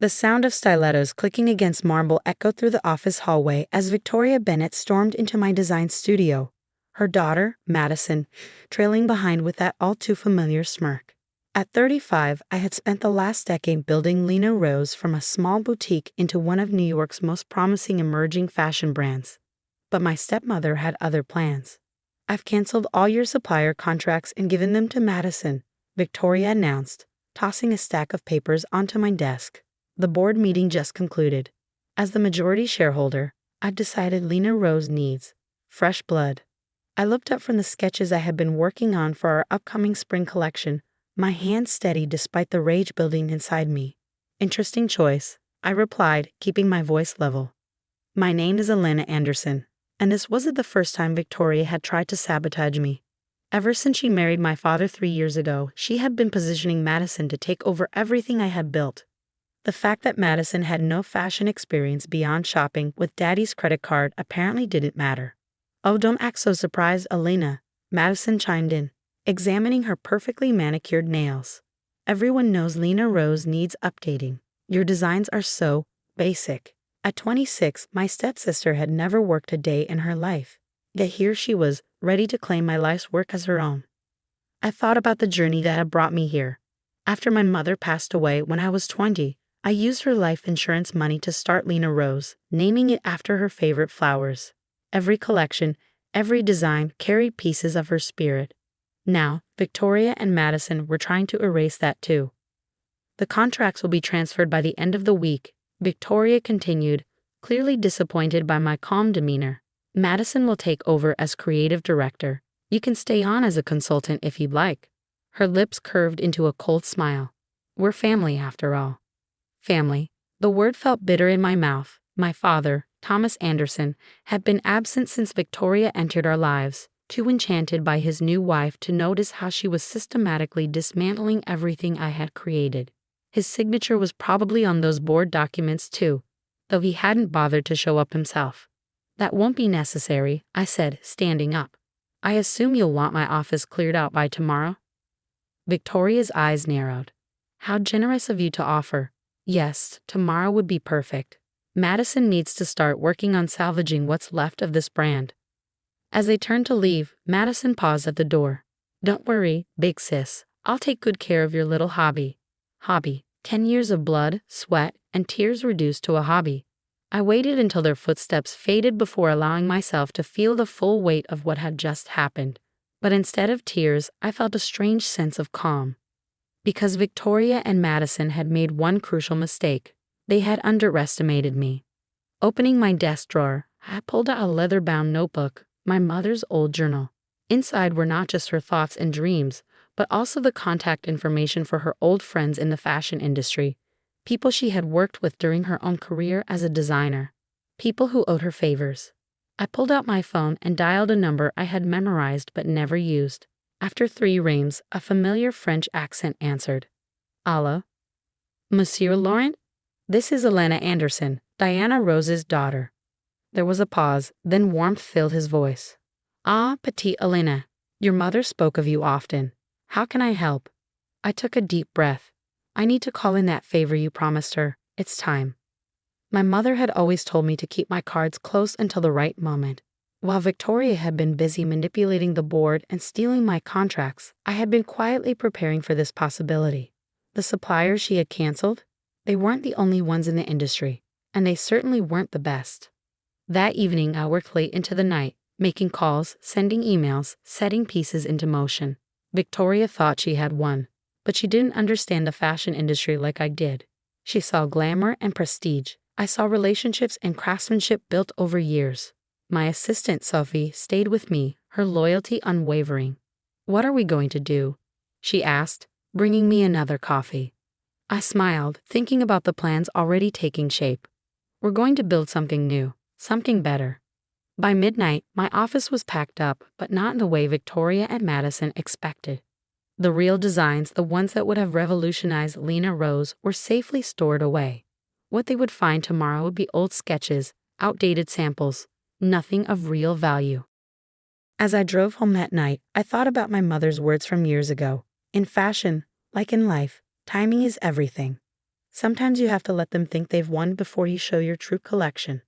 The sound of stilettos clicking against marble echoed through the office hallway as Victoria Bennett stormed into my design studio, her daughter, Madison, trailing behind with that all-too-familiar smirk. At 35, I had spent the last decade building Lena Rose from a small boutique into one of New York's most promising emerging fashion brands. But my stepmother had other plans. "I've canceled all your supplier contracts and given them to Madison," Victoria announced, tossing a stack of papers onto my desk. "The board meeting just concluded. As the majority shareholder, I've decided Lena Rose needs fresh blood." I looked up from the sketches I had been working on for our upcoming spring collection, my hand steady despite the rage building inside me. "Interesting choice," I replied, keeping my voice level. "My name is Elena Anderson, and this wasn't the first time Victoria had tried to sabotage me. Ever since she married my father 3 years ago, she had been positioning Madison to take over everything I had built. The fact that Madison had no fashion experience beyond shopping with Daddy's credit card apparently didn't matter. "Oh, don't act so surprised, Elena," Madison chimed in, examining her perfectly manicured nails. "Everyone knows Lena Rose needs updating. Your designs are so basic." At 26, my stepsister had never worked a day in her life. Yet here she was, ready to claim my life's work as her own. I thought about the journey that had brought me here. After my mother passed away when I was 20, I used her life insurance money to start Lena Rose, naming it after her favorite flowers. Every collection, every design carried pieces of her spirit. Now, Victoria and Madison were trying to erase that too. "The contracts will be transferred by the end of the week," Victoria continued, clearly disappointed by my calm demeanor. "Madison will take over as creative director. You can stay on as a consultant if you'd like." Her lips curved into a cold smile. "We're family after all." Family. The word felt bitter in my mouth. My father, Thomas Anderson, had been absent since Victoria entered our lives, too enchanted by his new wife to notice how she was systematically dismantling everything I had created. His signature was probably on those board documents too, though he hadn't bothered to show up himself. "That won't be necessary," I said, standing up. "I assume you'll want my office cleared out by tomorrow?" Victoria's eyes narrowed. "How generous of you to offer. Yes, tomorrow would be perfect. Madison needs to start working on salvaging what's left of this brand." As they turned to leave, Madison paused at the door. "Don't worry, big sis. I'll take good care of your little hobby." 10 years of blood, sweat, and tears reduced to a hobby. I waited until their footsteps faded before allowing myself to feel the full weight of what had just happened. But instead of tears, I felt a strange sense of calm. Because Victoria and Madison had made one crucial mistake. They had underestimated me. Opening my desk drawer, I pulled out a leather-bound notebook, my mother's old journal. Inside were not just her thoughts and dreams, but also the contact information for her old friends in the fashion industry, people she had worked with during her own career as a designer, people who owed her favors. I pulled out my phone and dialed a number I had memorized but never used. After 3 rings, a familiar French accent answered. "Allo? Monsieur Laurent? This is Elena Anderson, Diana Rose's daughter." There was a pause, then warmth filled his voice. "Ah, petite Elena, your mother spoke of you often. How can I help?" I took a deep breath. "I need to call in that favor you promised her. It's time." My mother had always told me to keep my cards close until the right moment. While Victoria had been busy manipulating the board and stealing my contracts, I had been quietly preparing for this possibility. The suppliers she had canceled? They weren't the only ones in the industry, and they certainly weren't the best. That evening I worked late into the night, making calls, sending emails, setting pieces into motion. Victoria thought she had won, but she didn't understand the fashion industry like I did. She saw glamour and prestige. I saw relationships and craftsmanship built over years. My assistant, Sophie, stayed with me, her loyalty unwavering. "What are we going to do?" she asked, bringing me another coffee. I smiled, thinking about the plans already taking shape. "We're going to build something new, something better." By midnight, my office was packed up, but not in the way Victoria and Madison expected. The real designs, the ones that would have revolutionized Lena Rose, were safely stored away. What they would find tomorrow would be old sketches, outdated samples, nothing of real value. As I drove home that night, I thought about my mother's words from years ago. In fashion, like in life, timing is everything. Sometimes you have to let them think they've won before you show your true collection.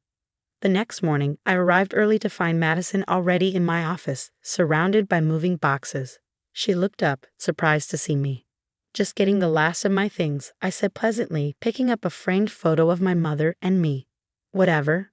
The next morning, I arrived early to find Madison already in my office, surrounded by moving boxes. She looked up, surprised to see me. "Just getting the last of my things," I said pleasantly, picking up a framed photo of my mother and me. "Whatever."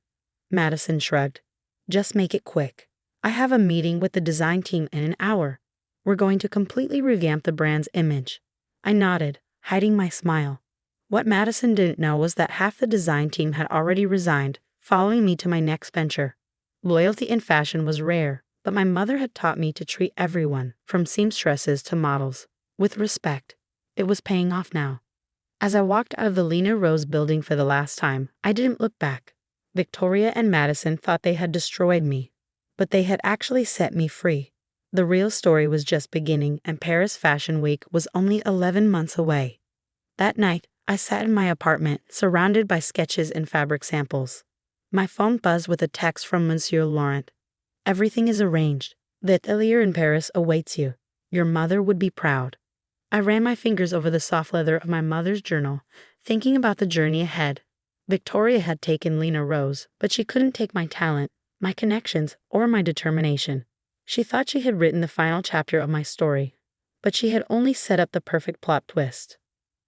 Madison shrugged. "Just make it quick. I have a meeting with the design team in an hour. We're going to completely revamp the brand's image." I nodded, hiding my smile. What Madison didn't know was that half the design team had already resigned, following me to my next venture. Loyalty in fashion was rare, but my mother had taught me to treat everyone, from seamstresses to models, with respect. It was paying off now. As I walked out of the Lena Rose building for the last time, I didn't look back. Victoria and Madison thought they had destroyed me, but they had actually set me free. The real story was just beginning, and Paris Fashion Week was only 11 months away. That night, I sat in my apartment, surrounded by sketches and fabric samples. My phone buzzed with a text from Monsieur Laurent. "Everything is arranged. The atelier in Paris awaits you. Your mother would be proud." I ran my fingers over the soft leather of my mother's journal, thinking about the journey ahead. Victoria had taken Lena Rose, but she couldn't take my talent, my connections, or my determination. She thought she had written the final chapter of my story, but she had only set up the perfect plot twist.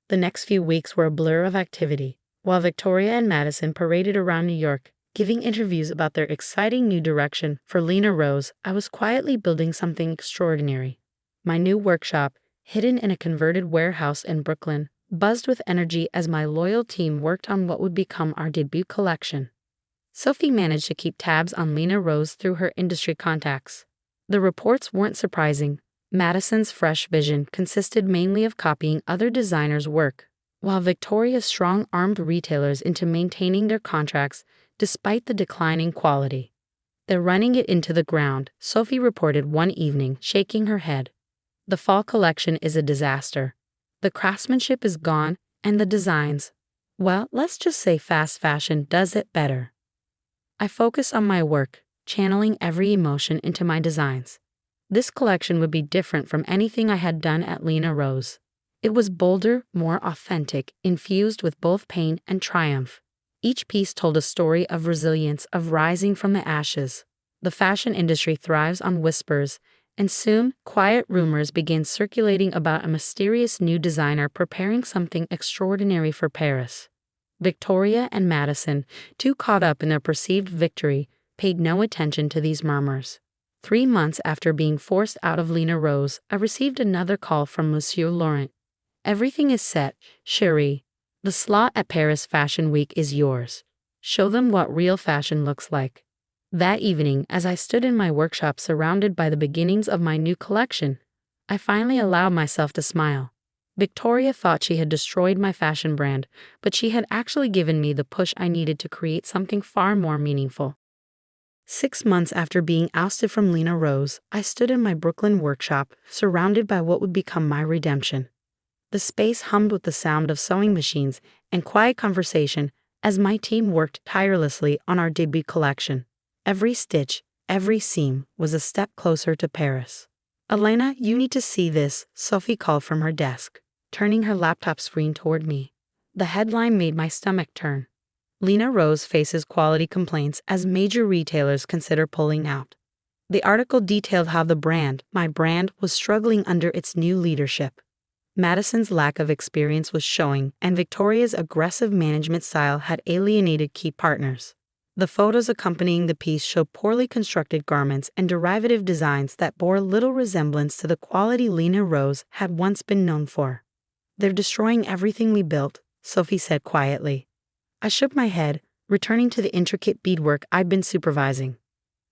The next few weeks were a blur of activity. While Victoria and Madison paraded around New York, giving interviews about their exciting new direction for Lena Rose, I was quietly building something extraordinary. My new workshop, hidden in a converted warehouse in Brooklyn, buzzed with energy as my loyal team worked on what would become our debut collection. Sophie managed to keep tabs on Lena Rose through her industry contacts. The reports weren't surprising. Madison's fresh vision consisted mainly of copying other designers' work, while Victoria strong-armed retailers into maintaining their contracts despite the declining quality. "They're running it into the ground," Sophie reported one evening, shaking her head. "The fall collection is a disaster. The craftsmanship is gone, and the designs, well, let's just say fast fashion does it better." I focused on my work, channeling every emotion into my designs. This collection would be different from anything I had done at Lena Rose. It was bolder, more authentic, infused with both pain and triumph. Each piece told a story of resilience, of rising from the ashes. The fashion industry thrives on whispers, and soon, quiet rumors began circulating about a mysterious new designer preparing something extraordinary for Paris. Victoria and Madison, too caught up in their perceived victory, paid no attention to these murmurs. 3 months after being forced out of Lena Rose, I received another call from Monsieur Laurent. "Everything is set, chérie. The slot at Paris Fashion Week is yours. Show them what real fashion looks like." That evening, as I stood in my workshop surrounded by the beginnings of my new collection, I finally allowed myself to smile. Victoria thought she had destroyed my fashion brand, but she had actually given me the push I needed to create something far more meaningful. 6 months after being ousted from Lena Rose, I stood in my Brooklyn workshop, surrounded by what would become my redemption. The space hummed with the sound of sewing machines and quiet conversation as my team worked tirelessly on our debut collection. Every stitch, every seam was a step closer to Paris. "Elena, you need to see this," Sophie called from her desk, turning her laptop screen toward me. The headline made my stomach turn. "Lena Rose faces quality complaints as major retailers consider pulling out." The article detailed how the brand, my brand, was struggling under its new leadership. Madison's lack of experience was showing, and Victoria's aggressive management style had alienated key partners. The photos accompanying the piece showed poorly constructed garments and derivative designs that bore little resemblance to the quality Lena Rose had once been known for. "They're destroying everything we built," Sophie said quietly. I shook my head, returning to the intricate beadwork I'd been supervising.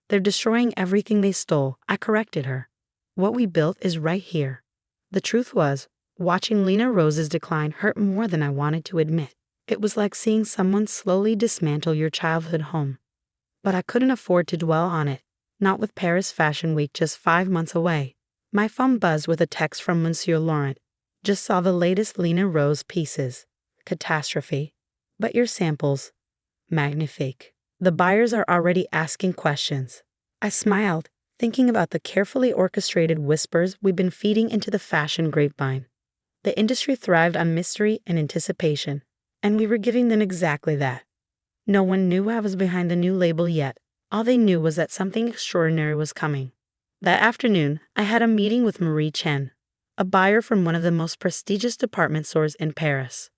"They're destroying everything they stole," I corrected her. "What we built is right here." The truth was, watching Lena Rose's decline hurt more than I wanted to admit. It was like seeing someone slowly dismantle your childhood home. But I couldn't afford to dwell on it, not with Paris Fashion Week just 5 months away. My phone buzzed with a text from Monsieur Laurent. "Just saw the latest Lena Rose pieces. Catastrophe. But your samples, magnifique. The buyers are already asking questions." I smiled, thinking about the carefully orchestrated whispers we've been feeding into the fashion grapevine. The industry thrived on mystery and anticipation. And we were giving them exactly that. No one knew I was behind the new label yet. All they knew was that something extraordinary was coming. That afternoon, I had a meeting with Marie Chen, a buyer from one of the most prestigious department stores in Paris.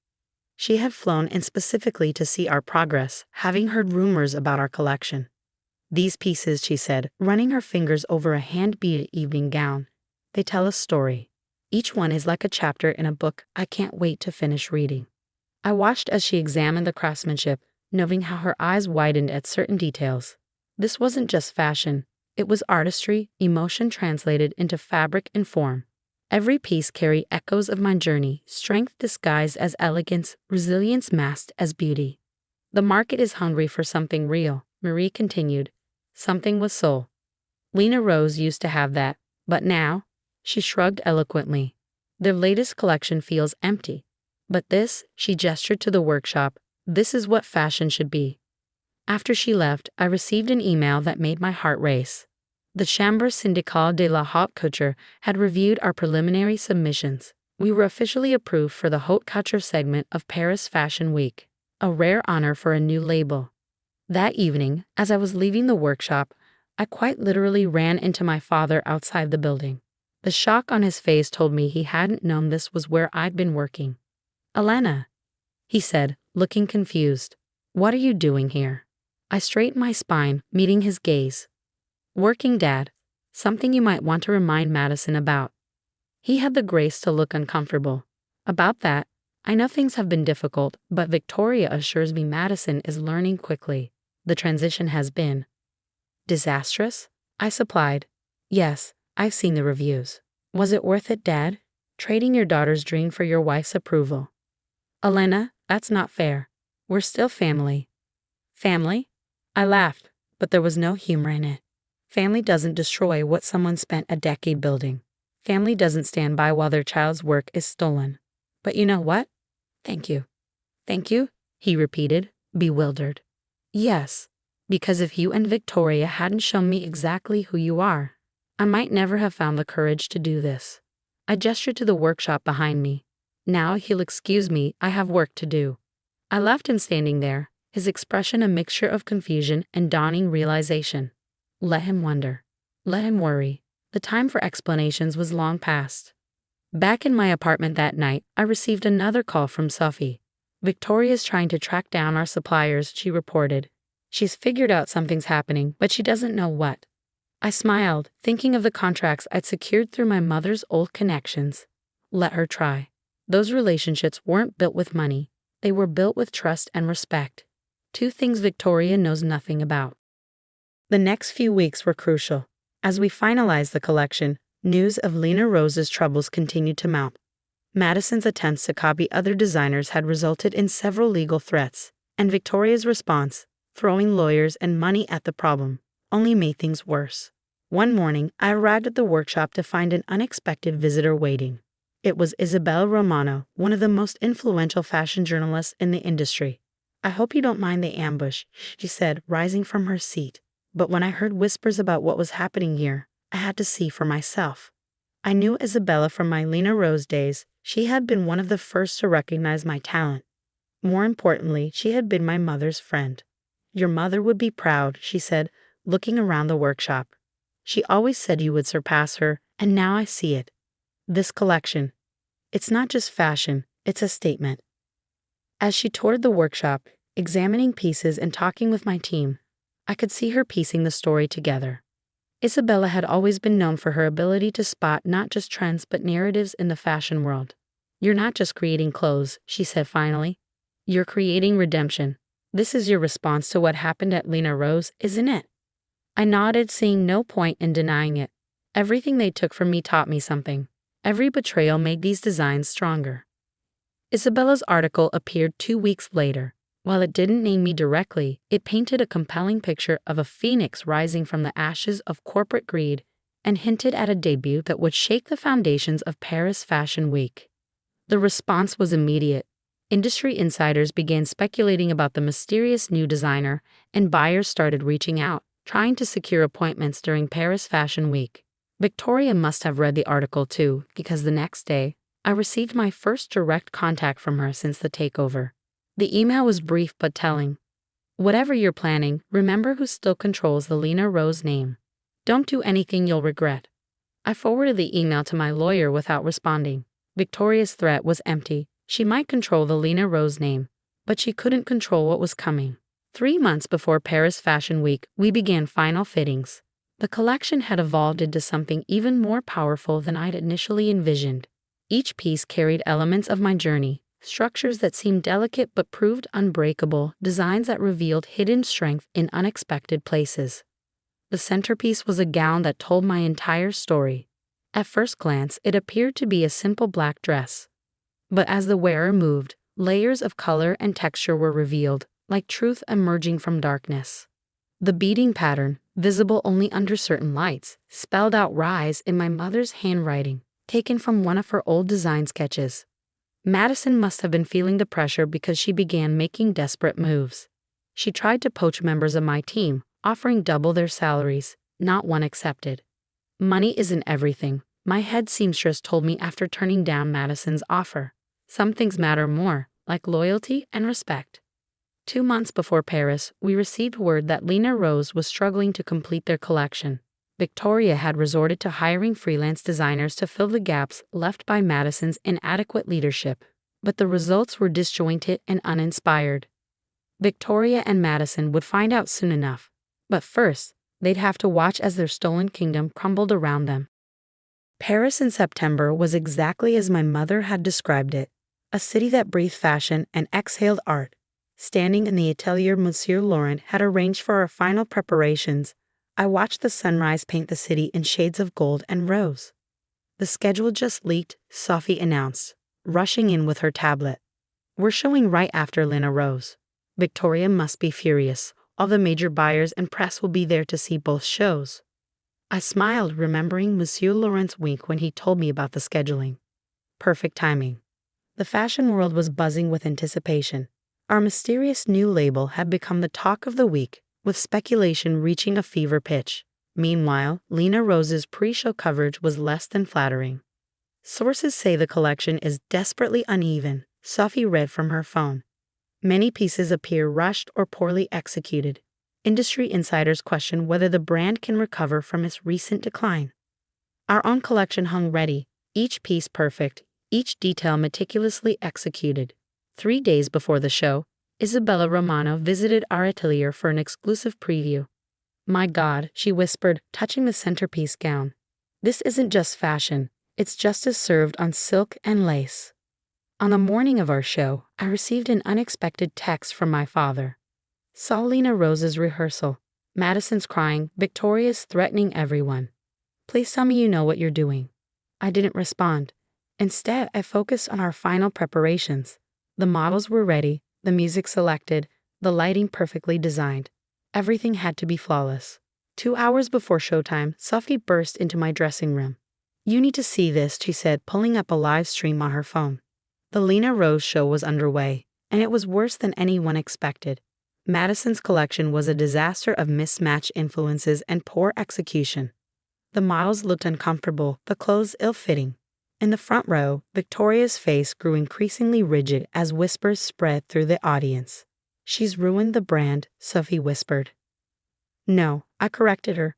She had flown in specifically to see our progress, having heard rumors about our collection. These pieces, she said, running her fingers over a hand-beaded evening gown, they tell a story. Each one is like a chapter in a book I can't wait to finish reading. I watched as she examined the craftsmanship, noting how her eyes widened at certain details. This wasn't just fashion. It was artistry, emotion translated into fabric and form. Every piece carried echoes of my journey, strength disguised as elegance, resilience masked as beauty. The market is hungry for something real, Marie continued. Something with soul. Lena Rose used to have that, but now, she shrugged eloquently. Their latest collection feels empty. But this, she gestured to the workshop, this is what fashion should be. After she left, I received an email that made my heart race. The Chambre Syndicale de la Haute Couture had reviewed our preliminary submissions. We were officially approved for the Haute Couture segment of Paris Fashion Week, a rare honor for a new label. That evening, as I was leaving the workshop, I quite literally ran into my father outside the building. The shock on his face told me he hadn't known this was where I'd been working. "Elena," he said, looking confused. "What are you doing here?" I straightened my spine, meeting his gaze. "Working, Dad. Something you might want to remind Madison about." He had the grace to look uncomfortable. "About that, I know things have been difficult, but Victoria assures me Madison is learning quickly. The transition has been disastrous?" I supplied. "Yes, I've seen the reviews." "Was it worth it, Dad? Trading your daughter's dream for your wife's approval?" "Elena, that's not fair. We're still family." "Family?" I laughed, but there was no humor in it. Family doesn't destroy what someone spent a decade building. Family doesn't stand by while their child's work is stolen. "But you know what? Thank you." "Thank you?" he repeated, bewildered. "Yes, because if you and Victoria hadn't shown me exactly who you are, I might never have found the courage to do this." I gestured to the workshop behind me. "Now, if you'll excuse me, I have work to do." I left him standing there, his expression a mixture of confusion and dawning realization. Let him wonder. Let him worry. The time for explanations was long past. Back in my apartment that night, I received another call from Sophie. "Victoria's trying to track down our suppliers," she reported. "She's figured out something's happening, but she doesn't know what." I smiled, thinking of the contracts I'd secured through my mother's old connections. Let her try. Those relationships weren't built with money. They were built with trust and respect. Two things Victoria knows nothing about. The next few weeks were crucial. As we finalized the collection, news of Lena Rose's troubles continued to mount. Madison's attempts to copy other designers had resulted in several legal threats, and Victoria's response, throwing lawyers and money at the problem, only made things worse. One morning, I arrived at the workshop to find an unexpected visitor waiting. It was Isabella Romano, one of the most influential fashion journalists in the industry. "I hope you don't mind the ambush," she said, rising from her seat. But when I heard whispers about what was happening here, I had to see for myself. I knew Isabella from my Lena Rose days. She had been one of the first to recognize my talent. More importantly, she had been my mother's friend. "Your mother would be proud," she said, looking around the workshop. "She always said you would surpass her, and now I see it. This collection. It's not just fashion, it's a statement." As she toured the workshop, examining pieces and talking with my team, I could see her piecing the story together. Isabella had always been known for her ability to spot not just trends but narratives in the fashion world. "You're not just creating clothes," she said finally. "You're creating redemption. This is your response to what happened at Lena Rose, isn't it?" I nodded, seeing no point in denying it. Everything they took from me taught me something. Every betrayal made these designs stronger. Isabella's article appeared 2 weeks later. While it didn't name me directly, it painted a compelling picture of a phoenix rising from the ashes of corporate greed and hinted at a debut that would shake the foundations of Paris Fashion Week. The response was immediate. Industry insiders began speculating about the mysterious new designer, and buyers started reaching out, trying to secure appointments during Paris Fashion Week. Victoria must have read the article too, because the next day, I received my first direct contact from her since the takeover. The email was brief but telling. Whatever you're planning, remember who still controls the Lena Rose name. Don't do anything you'll regret. I forwarded the email to my lawyer without responding. Victoria's threat was empty. She might control the Lena Rose name, but she couldn't control what was coming. 3 months before Paris Fashion Week, we began final fittings. The collection had evolved into something even more powerful than I'd initially envisioned. Each piece carried elements of my journey, structures that seemed delicate but proved unbreakable, designs that revealed hidden strength in unexpected places. The centerpiece was a gown that told my entire story. At first glance, it appeared to be a simple black dress. But as the wearer moved, layers of color and texture were revealed, like truth emerging from darkness. The beading pattern, visible only under certain lights, spelled out rise in my mother's handwriting, taken from one of her old design sketches. Madison must have been feeling the pressure because she began making desperate moves. She tried to poach members of my team, offering double their salaries. Not one accepted. Money isn't everything, my head seamstress told me after turning down Madison's offer. Some things matter more, like loyalty and respect. 2 months before Paris, we received word that Lena Rose was struggling to complete their collection. Victoria had resorted to hiring freelance designers to fill the gaps left by Madison's inadequate leadership, but the results were disjointed and uninspired. Victoria and Madison would find out soon enough, but first, they'd have to watch as their stolen kingdom crumbled around them. Paris in September was exactly as my mother had described it, a city that breathed fashion and exhaled art. Standing in the atelier Monsieur Laurent had arranged for our final preparations, I watched the sunrise paint the city in shades of gold and rose. The schedule just leaked, Sophie announced, rushing in with her tablet. We're showing right after Lena Rose. Victoria must be furious. All the major buyers and press will be there to see both shows. I smiled, remembering Monsieur Laurent's wink when he told me about the scheduling. Perfect timing. The fashion world was buzzing with anticipation. Our mysterious new label had become the talk of the week, with speculation reaching a fever pitch. Meanwhile, Lena Rose's pre-show coverage was less than flattering. Sources say the collection is desperately uneven, Sophie read from her phone. Many pieces appear rushed or poorly executed. Industry insiders question whether the brand can recover from its recent decline. Our own collection hung ready, each piece perfect, each detail meticulously executed. 3 days before the show, Isabella Romano visited our atelier for an exclusive preview. My God, she whispered, touching the centerpiece gown. This isn't just fashion, it's justice served on silk and lace. On the morning of our show, I received an unexpected text from my father. Saw Lena Rose's rehearsal. Madison's crying, Victoria's threatening everyone. Please tell me you know what you're doing. I didn't respond. Instead, I focused on our final preparations. The models were ready, the music selected, the lighting perfectly designed. Everything had to be flawless. 2 hours before showtime, Sophie burst into my dressing room. You need to see this, she said, pulling up a live stream on her phone. The Lena Rose show was underway, and it was worse than anyone expected. Madison's collection was a disaster of mismatched influences and poor execution. The models looked uncomfortable, the clothes ill-fitting. In the front row, Victoria's face grew increasingly rigid as whispers spread through the audience. She's ruined the brand, Sophie whispered. No, I corrected her.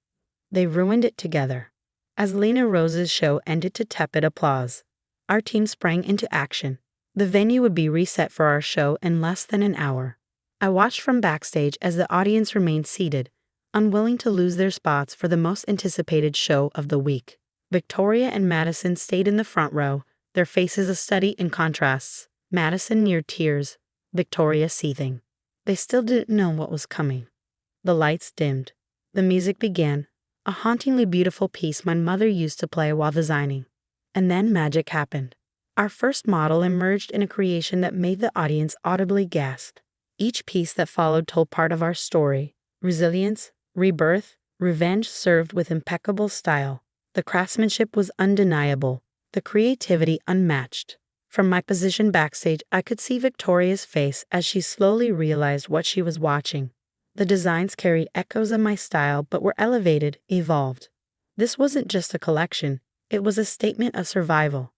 They ruined it together. As Lena Rose's show ended to tepid applause, our team sprang into action. The venue would be reset for our show in less than an hour. I watched from backstage as the audience remained seated, unwilling to lose their spots for the most anticipated show of the week. Victoria and Madison stayed in the front row, their faces a study in contrasts, Madison near tears, Victoria seething. They still didn't know what was coming. The lights dimmed. The music began, a hauntingly beautiful piece my mother used to play while designing. And then magic happened. Our first model emerged in a creation that made the audience audibly gasp. Each piece that followed told part of our story. Resilience, rebirth, revenge served with impeccable style. The craftsmanship was undeniable, the creativity unmatched. From my position backstage, I could see Victoria's face as she slowly realized what she was watching. The designs carried echoes of my style but were elevated, evolved. This wasn't just a collection, it was a statement of survival.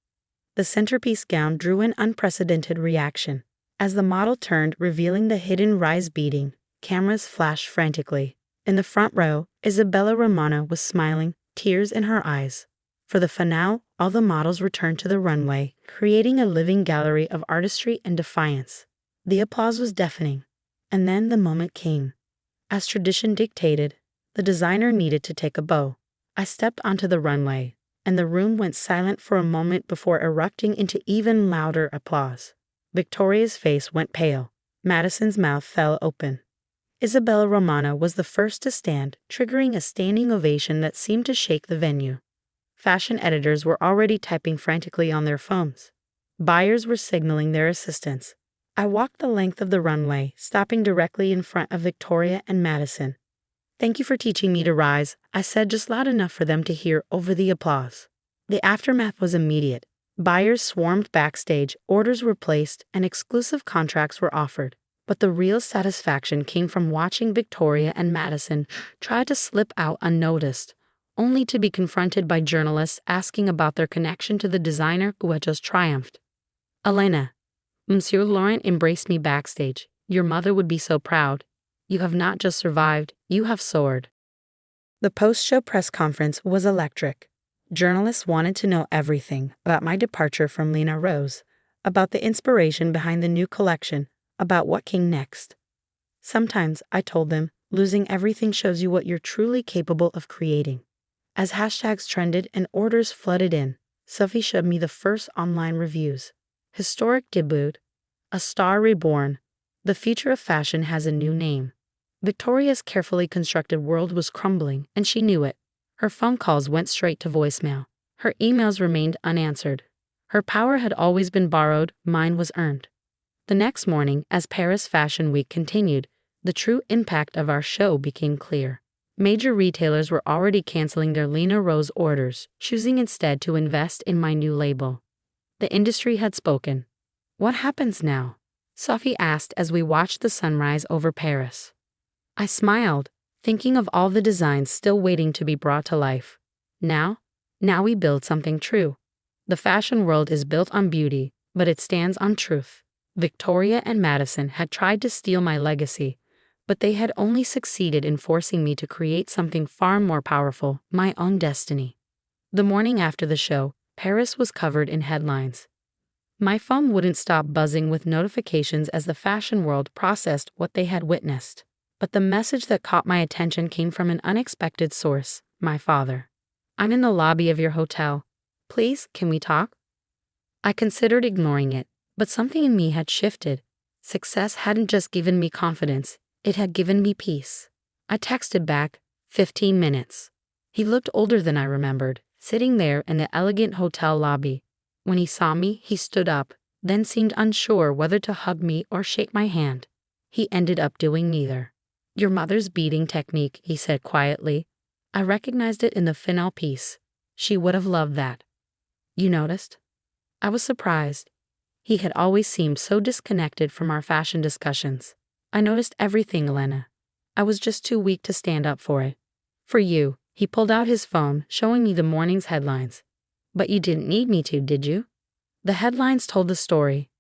The centerpiece gown drew an unprecedented reaction. As the model turned, revealing the hidden rise beading, cameras flashed frantically. In the front row, Isabella Romano was smiling, tears in her eyes. For the finale, all the models returned to the runway, creating a living gallery of artistry and defiance. The applause was deafening. And then the moment came. As tradition dictated, the designer needed to take a bow. I stepped onto the runway, and the room went silent for a moment before erupting into even louder applause. Victoria's face went pale. Madison's mouth fell open. Isabella Romano was the first to stand, triggering a standing ovation that seemed to shake the venue. Fashion editors were already typing frantically on their phones. Buyers were signaling their assistance. I walked the length of the runway, stopping directly in front of Victoria and Madison. "Thank you for teaching me to rise," I said just loud enough for them to hear over the applause. The aftermath was immediate. Buyers swarmed backstage, orders were placed, and exclusive contracts were offered. But the real satisfaction came from watching Victoria and Madison try to slip out unnoticed, only to be confronted by journalists asking about their connection to the designer who had just triumphed. "Elena, Monsieur Laurent embraced me backstage. Your mother would be so proud. You have not just survived, you have soared." The post-show press conference was electric. Journalists wanted to know everything about my departure from Lena Rose, about the inspiration behind the new collection, about what came next. Sometimes, I told them, losing everything shows you what you're truly capable of creating. As hashtags trended and orders flooded in, Sophie showed me the first online reviews. Historic debut, a star reborn, the future of fashion has a new name. Victoria's carefully constructed world was crumbling, and she knew it. Her phone calls went straight to voicemail. Her emails remained unanswered. Her power had always been borrowed, mine was earned. The next morning, as Paris Fashion Week continued, the true impact of our show became clear. Major retailers were already canceling their Lena Rose orders, choosing instead to invest in my new label. The industry had spoken. "What happens now?" Sophie asked as we watched the sunrise over Paris. I smiled, thinking of all the designs still waiting to be brought to life. Now we build something true. The fashion world is built on beauty, but it stands on truth. Victoria and Madison had tried to steal my legacy, but they had only succeeded in forcing me to create something far more powerful, my own destiny. The morning after the show, Paris was covered in headlines. My phone wouldn't stop buzzing with notifications as the fashion world processed what they had witnessed. But the message that caught my attention came from an unexpected source, my father. "I'm in the lobby of your hotel. Please, can we talk?" I considered ignoring it, but something in me had shifted. Success hadn't just given me confidence, it had given me peace. I texted back, 15 minutes. He looked older than I remembered, sitting there in the elegant hotel lobby. When he saw me, he stood up, then seemed unsure whether to hug me or shake my hand. He ended up doing neither. "Your mother's beading technique," he said quietly. I recognized it in the finale piece. She would have loved that. "You noticed?" I was surprised. He had always seemed so disconnected from our fashion discussions. "I noticed everything, Elena. I was just too weak to stand up for it." "For you." He pulled out his phone, showing me the morning's headlines. "But you didn't need me to, did you?" The headlines told the story.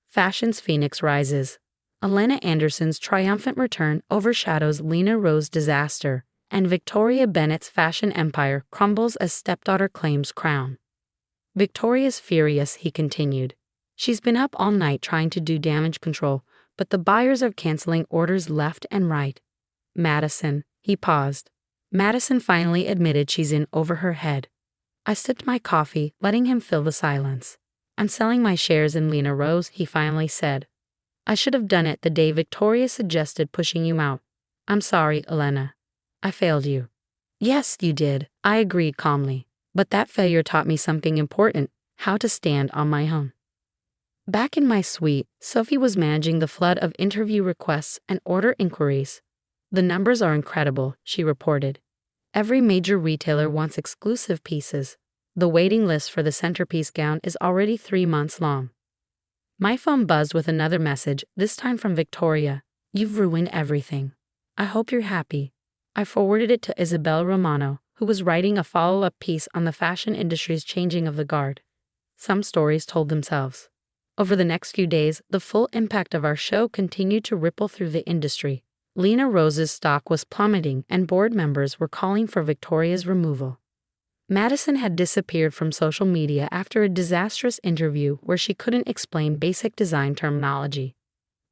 Fashion's phoenix rises. Elena Anderson's triumphant return overshadows Lena Rose's disaster, and Victoria Bennett's fashion empire crumbles as stepdaughter claims crown. "Victoria's furious," he continued. "She's been up all night trying to do damage control, but the buyers are canceling orders left and right. Madison," he paused. Madison finally admitted she's in over her head. I sipped my coffee, letting him fill the silence. "I'm selling my shares in Lena Rose," he finally said. "I should have done it the day Victoria suggested pushing you out. I'm sorry, Elena. I failed you." "Yes, you did," I agreed calmly. "But that failure taught me something important, how to stand on my own." Back in my suite, Sophie was managing the flood of interview requests and order inquiries. "The numbers are incredible," she reported. "Every major retailer wants exclusive pieces. The waiting list for the centerpiece gown is already 3 months long." My phone buzzed with another message, this time from Victoria. "You've ruined everything. I hope you're happy." I forwarded it to Isabella Romano, who was writing a follow-up piece on the fashion industry's changing of the guard. Some stories told themselves. Over the next few days, the full impact of our show continued to ripple through the industry. Lena Rose's stock was plummeting, and board members were calling for Victoria's removal. Madison had disappeared from social media after a disastrous interview where she couldn't explain basic design terminology.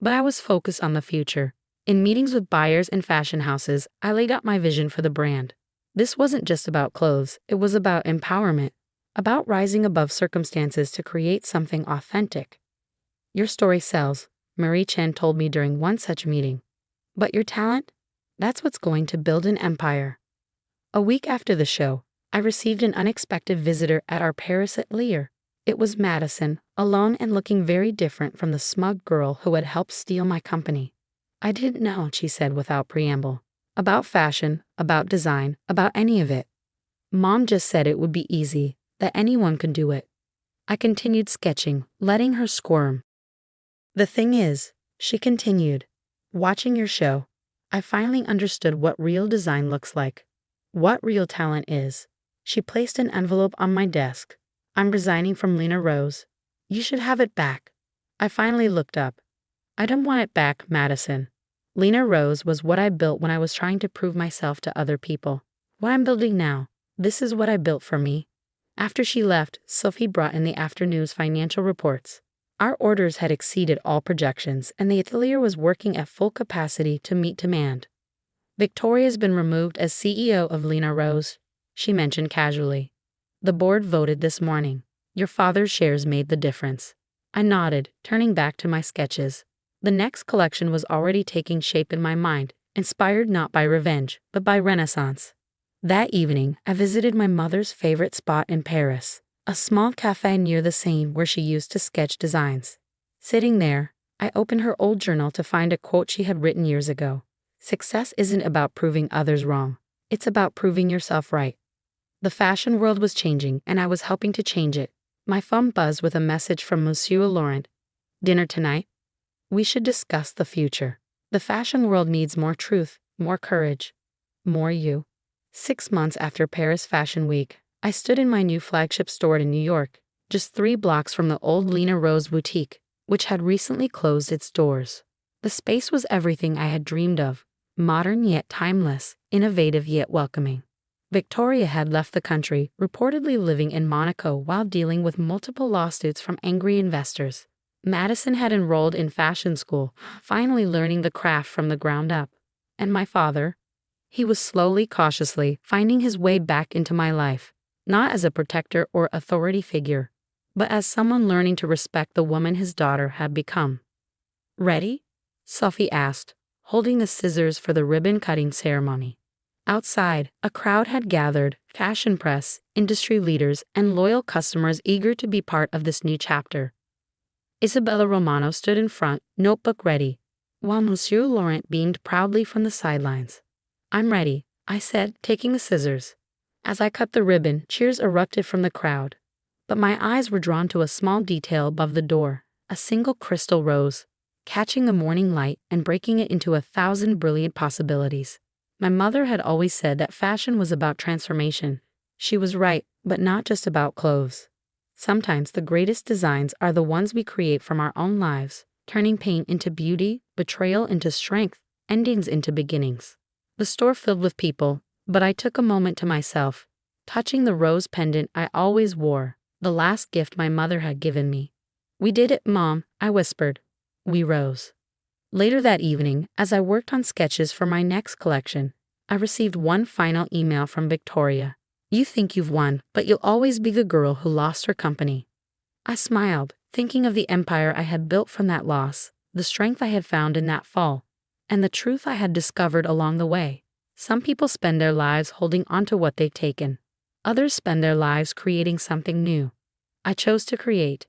But I was focused on the future. In meetings with buyers and fashion houses, I laid out my vision for the brand. This wasn't just about clothes, it was about empowerment, about rising above circumstances to create something authentic. Your story sells, Marie Chen told me during one such meeting. But your talent? That's what's going to build an empire. A week after the show, I received an unexpected visitor at our Paris atelier. It was Madison, alone and looking very different from the smug girl who had helped steal my company. I didn't know, she said without preamble, about fashion, about design, about any of it. Mom just said it would be easy, that anyone could do it. I continued sketching, letting her squirm. The thing is, she continued, watching your show, I finally understood what real design looks like, what real talent is. She placed an envelope on my desk. I'm resigning from Lena Rose. You should have it back. I finally looked up. I don't want it back, Madison. Lena Rose was what I built when I was trying to prove myself to other people. What I'm building now, this is what I built for me. After she left, Sophie brought in the afternoon's financial reports. Our orders had exceeded all projections, and the atelier was working at full capacity to meet demand. Victoria's been removed as CEO of Lena Rose, she mentioned casually. The board voted this morning. Your father's shares made the difference. I nodded, turning back to my sketches. The next collection was already taking shape in my mind, inspired not by revenge, but by Renaissance. That evening, I visited my mother's favorite spot in Paris, a small cafe near the Seine where she used to sketch designs. Sitting there, I opened her old journal to find a quote she had written years ago. Success isn't about proving others wrong. It's about proving yourself right. The fashion world was changing, and I was helping to change it. My phone buzzed with a message from Monsieur Laurent. Dinner tonight? We should discuss the future. The fashion world needs more truth, more courage, more you. 6 months after Paris Fashion Week, I stood in my new flagship store in New York, just 3 blocks from the old Lena Rose boutique, which had recently closed its doors. The space was everything I had dreamed of, modern yet timeless, innovative yet welcoming. Victoria had left the country, reportedly living in Monaco while dealing with multiple lawsuits from angry investors. Madison had enrolled in fashion school, finally learning the craft from the ground up. And my father? He was slowly, cautiously, finding his way back into my life, not as a protector or authority figure, but as someone learning to respect the woman his daughter had become. Ready? Sophie asked, holding the scissors for the ribbon-cutting ceremony. Outside, a crowd had gathered, fashion press, industry leaders, and loyal customers eager to be part of this new chapter. Isabella Romano stood in front, notebook ready, while Monsieur Laurent beamed proudly from the sidelines. I'm ready, I said, taking the scissors. As I cut the ribbon, cheers erupted from the crowd. But my eyes were drawn to a small detail above the door, a single crystal rose, catching the morning light and breaking it into 1,000 brilliant possibilities. My mother had always said that fashion was about transformation. She was right, but not just about clothes. Sometimes the greatest designs are the ones we create from our own lives, turning pain into beauty, betrayal into strength, endings into beginnings. The store filled with people, but I took a moment to myself, touching the rose pendant I always wore, the last gift my mother had given me. We did it, Mom, I whispered. We rose. Later that evening, as I worked on sketches for my next collection, I received one final email from Victoria. You think you've won, but you'll always be the girl who lost her company. I smiled, thinking of the empire I had built from that loss, the strength I had found in that fall, and the truth I had discovered along the way. Some people spend their lives holding onto what they've taken. Others spend their lives creating something new. I chose to create,